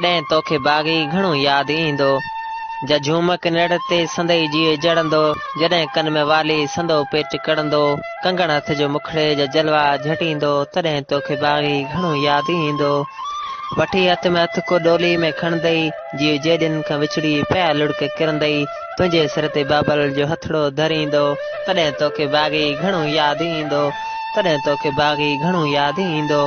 तॾहिं तोखे बाग़ी घणो यादि ईंदो। झूमक नड़ ते संदई जीअं जड़ंदो, जॾहिं कन में वाली संदो पेट कड़ंदो, कंगण हथ जो मुखड़े जा जलवा झटींदो, तॾहिं तोखे बाग़ी घणो यादि ईंदो। वठी हथ में हथ को डोली में खणंदई, जीअं जेॾिन खां विछड़ी पिया लुड़क किरंदई, तुंहिंजे सिर ते बाबल जो हथड़ो धरींदो, तॾहिं तोखे बाग़ी घणो यादि ईंदो। तॾहिं तोखे बाग़ी घणो यादि ईंदो।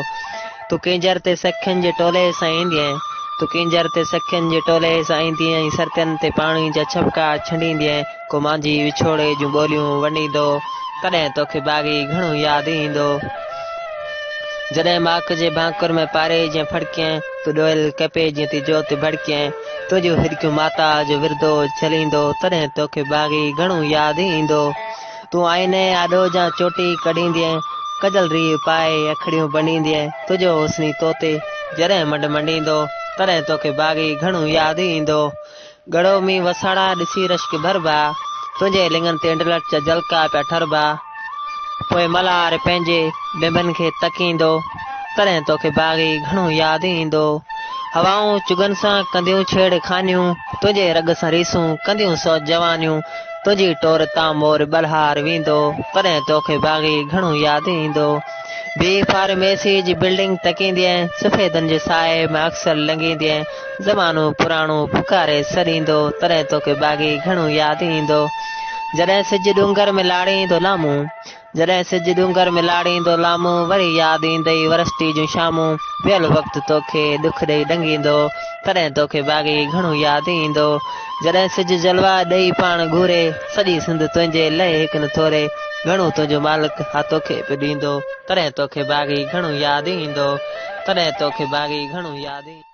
तूं किंजर ते सखियुनि जे टोले सां ईंदीअं, तूं किंजर ते सखियुनि जे टोले सां ईंदीअं, सरतियुनि ते पाणी जा छपका छंडींदीअं, को मांझी विछोड़े जूं ॿोलियूं वंडींदो, तॾहिं तोखे बाग़ी घणो यादि ईंदो। जॾहिं माक जे भाकुर में पारे जीअं फड़कियं, तूं ॾोयल कपे जीअं ती जोत भड़कियं, तुंहिंजूं हिरकियूं माता जो विरदो चलींदो, तॾहिं तोखे बाग़ी घणो यादि ईंदो। तूं आईने आॾो जा चोटी कढींदीअं, कजल रीह पाए अखड़ियूं बंडींदीअं, तुंहिंजो हुस्नी तोते जॾहिं मंड मंडींदो, तॾहिं तोखे बाग़ी घणो यादि ईंदो। गड़ो मीं वसाड़ा ॾिसी रश्क भरबा, तुंहिंजे लिङनि ते इंडलट जा जलका पिया ठरबा, पोइ मल्हार पंहिंजे बिंबनि खे तकींदो, तॾहिं तोखे बाग़ी घणो यादि ईंदो। हवाऊं चुगनि सां कंदियूं छेड़ खानियूं, तुंहिंजे रग सां रीसूं कंदियूं सौ जवानियूं, तुंहिंजी टोर तां मोर बलहार वेंदो, तॾहिं तोखे बाग़ी घणो यादि ईंदो। बी फार्मेसी जी बिल्डिंग तकींदीअं, सफ़ेदनि जे साए में अक्सर लंघींदीअं, ज़मानो पुराणो पुकारे सॾींदो, तॾहिं तोखे बाग़ी घणो यादि ईंदो। जॾहिं सिज डूंगर में लाड़ींदो लामूं, जॾहिं सिज डूंगर में लाड़ींदो लामूं, वरी यादि ईंदई वरस्ती जूं शामूं, वियल वक़्तु तोखे दुख ॾेई ॾंगींदो, तॾहिं तोखे बाग़ी घणो यादि ईंदो। जॾहिं सिज जलवा ॾेई पाण घूरे, सॼी सिंध तुंहिंजे लहे हिकु न थोरे, घणो तुंहिंजो मालिक हा तोखे पियो ॾींदो, तॾहिं तोखे बाग़ी घणो यादि ईंदो। तॾहिं तोखे बाग़ी घणो यादि